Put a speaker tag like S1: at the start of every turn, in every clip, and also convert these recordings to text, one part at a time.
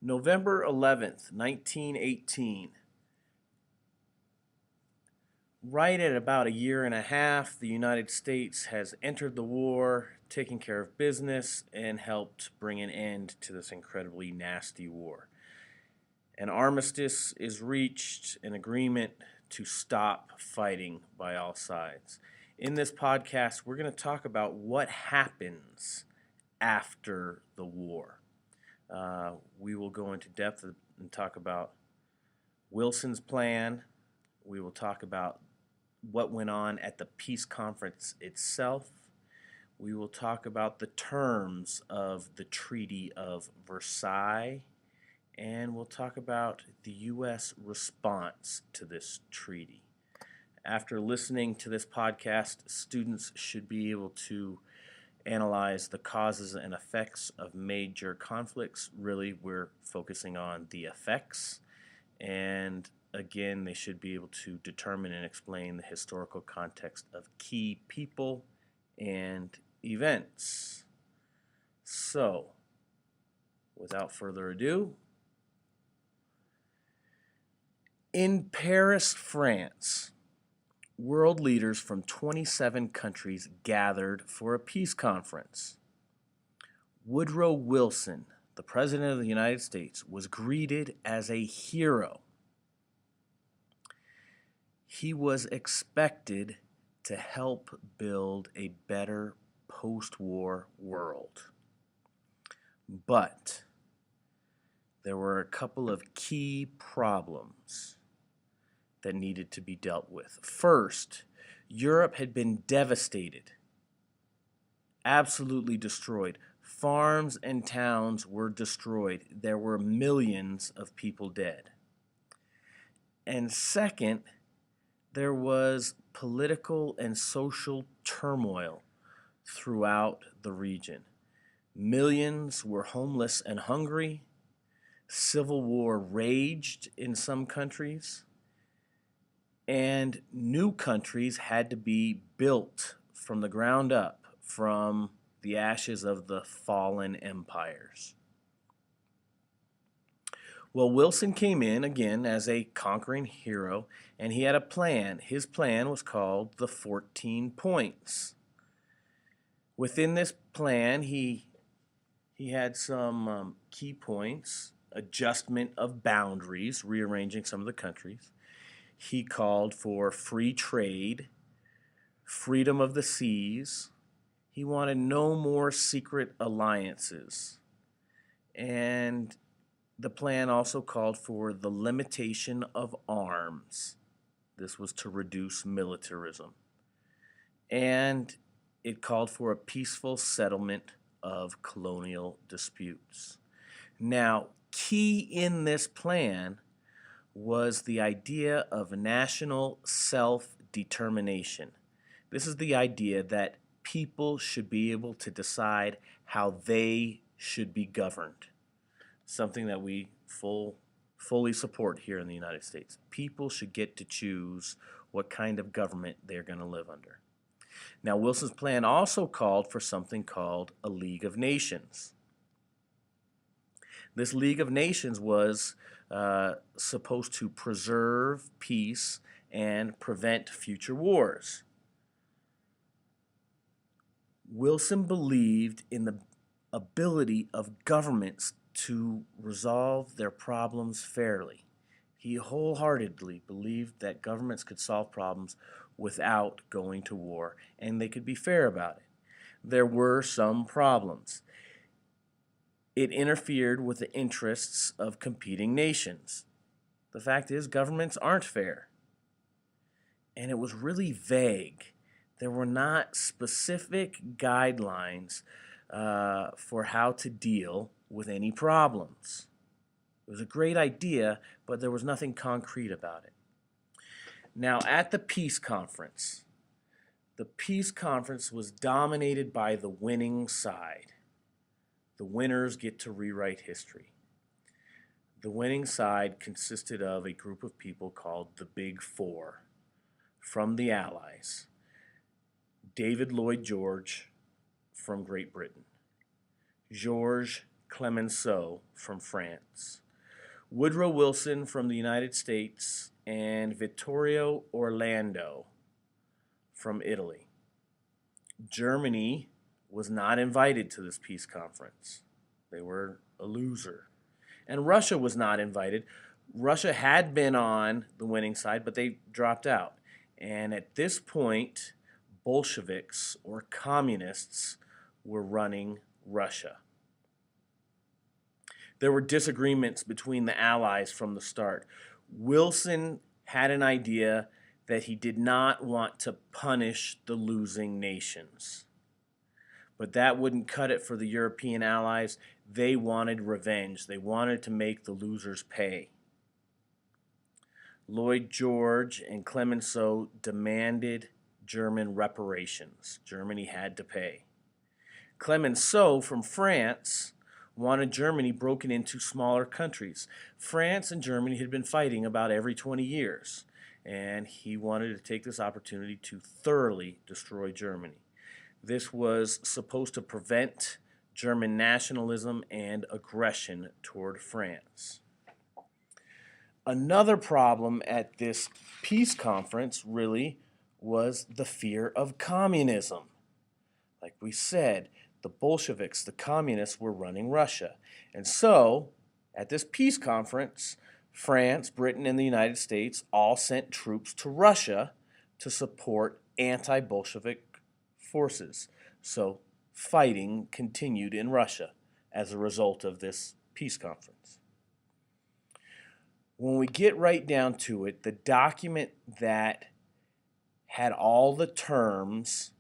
S1: November 11th, 1918. Right at about a year and a half, the United States has entered the war, taken care of business, and helped bring an end to this incredibly nasty war. An armistice is reached, an agreement to stop fighting by all sides. In this podcast, we're going to talk about what happens after the war. We will go into depth and talk about Wilson's plan. We will talk about what went on at the peace conference itself. We will talk about the terms of the Treaty of Versailles. And we'll talk about the U.S. response to this treaty. After listening to this podcast, students should be able to analyze the causes and effects of major conflicts. Really, we're focusing on the effects. And again, they should be able to determine and explain the historical context of key people and events. So, without further ado, in Paris, France, world leaders from 27 countries gathered for a peace conference. Woodrow Wilson, the President of the United States, was greeted as a hero. He was expected to help build a better post-war world. But there were a couple of key problems that needed to be dealt with. First, Europe had been devastated, absolutely destroyed. Farms and towns were destroyed. There were millions of people dead. And second, there was political and social turmoil throughout the region. Millions were homeless and hungry. Civil war raged in some countries. And new countries had to be built from the ground up from the ashes of the fallen empires. Well, Wilson came in again as a conquering hero, and he had a plan. His plan was called the 14 Points. Within this plan, he had some key points: adjustment of boundaries, rearranging some of the countries. He called for free trade, freedom of the seas. He wanted no more secret alliances. And the plan also called for the limitation of arms. This was to reduce militarism. And it called for a peaceful settlement of colonial disputes. Now, key in this plan was the idea of national self-determination. This is the idea that people should be able to decide how they should be governed, something that we fully support here in the United States. People should get to choose what kind of government they're going to live under. Now, Wilson's plan also called for something called a League of Nations. This League of Nations was supposed to preserve peace and prevent future wars. Wilson believed in the ability of governments to resolve their problems fairly. He wholeheartedly believed that governments could solve problems without going to war, and they could be fair about it. There were some problems. It interfered with the interests of competing nations. The fact is, governments aren't fair. And it was really vague. There were not specific guidelines for how to deal with any problems. It was a great idea, but there was nothing concrete about it. Now, at the peace conference was dominated by the winning side. The winners get to rewrite history. The winning side consisted of a group of people called the Big Four from the Allies. David Lloyd George from Great Britain, Georges Clemenceau from France, Woodrow Wilson from the United States, and Vittorio Orlando from Italy. Germany was not invited to this peace conference. They were a loser. And Russia was not invited. Russia had been on the winning side, but they dropped out. And at this point, Bolsheviks or communists were running Russia. There were disagreements between the Allies from the start. Wilson had an idea that he did not want to punish the losing nations. But that wouldn't cut it for the European allies. They wanted revenge. They wanted to make the losers pay. Lloyd George and Clemenceau demanded German reparations. Germany had to pay. Clemenceau from France wanted Germany broken into smaller countries. France and Germany had been fighting about every 20 years, and he wanted to take this opportunity to thoroughly destroy Germany. This was supposed to prevent German nationalism and aggression toward France. Another problem at this peace conference really was the fear of communism. Like we said, the Bolsheviks, the communists, were running Russia. And so, at this peace conference, France, Britain, and the United States all sent troops to Russia to support anti-Bolshevik forces. So, fighting continued in Russia as a result of this peace conference. When we get right down to it, the document that had all the terms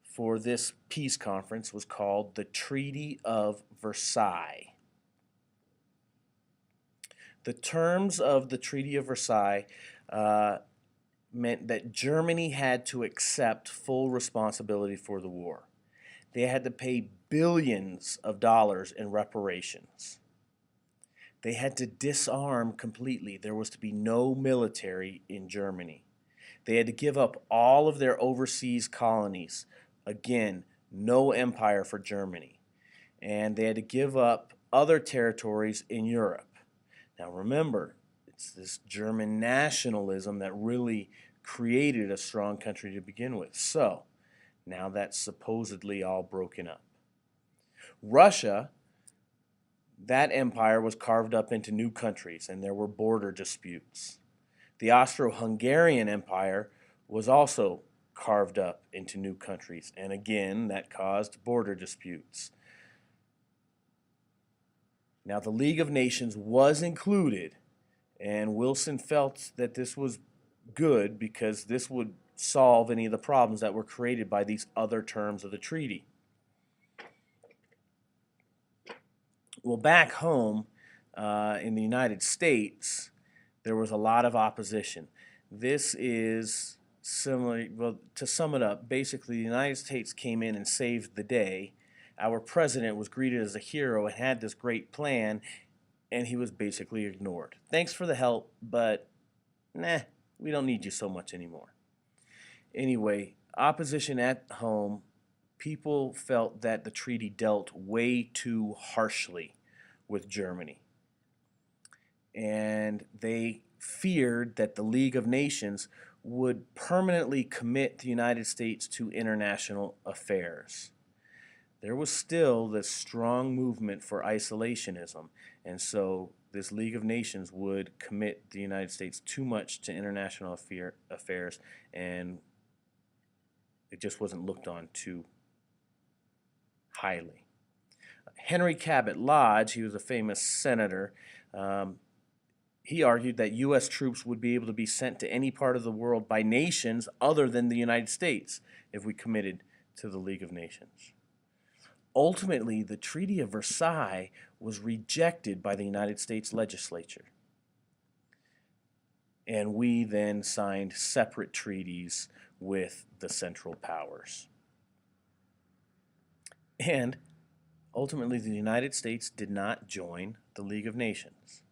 S1: for this peace conference was called the Treaty of Versailles. The terms of the Treaty of Versailles meant that Germany had to accept full responsibility for the war. They had to pay billions of dollars in reparations. They had to disarm completely. There was to be no military in Germany. They had to give up all of their overseas colonies. Again, no empire for Germany. And they had to give up other territories in Europe. Now remember, it's this German nationalism that really created a strong country to begin with. So, now that's supposedly all broken up. Russia, that empire was carved up into new countries, and there were border disputes. The Austro-Hungarian Empire was also carved up into new countries, and again, that caused border disputes. Now, the League of Nations was included, and Wilson felt that this was good because this would solve any of the problems that were created by these other terms of the treaty. Well, back home in the United States, there was a lot of opposition. This is similar, well, to sum it up, basically the United States came in and saved the day. Our president was greeted as a hero and had this great plan, and he was basically ignored. Thanks for the help, but we don't need you so much anymore. Anyway, opposition at home, people felt that the treaty dealt way too harshly with Germany. And they feared that the League of Nations would permanently commit the United States to international affairs. There was still this strong movement for isolationism, and so this League of Nations would commit the United States too much to international affairs, and it just wasn't looked on too highly. Henry Cabot Lodge, he was a famous senator, he argued that U.S. troops would be able to be sent to any part of the world by nations other than the United States if we committed to the League of Nations. Ultimately, the Treaty of Versailles was rejected by the United States legislature. And we then signed separate treaties with the Central Powers. And ultimately, the United States did not join the League of Nations.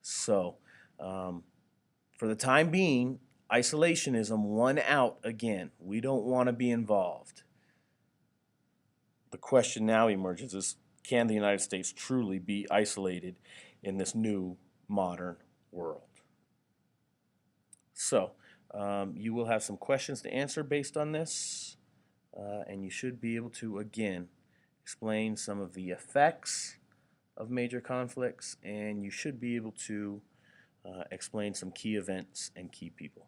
S1: So, for the time being, isolationism won out again. We don't want to be involved. The question now emerges is, can the United States truly be isolated in this new modern world? So, you will have some questions to answer based on this, and you should be able to, again, explain some of the effects of major conflicts, and you should be able to explain some key events and key people.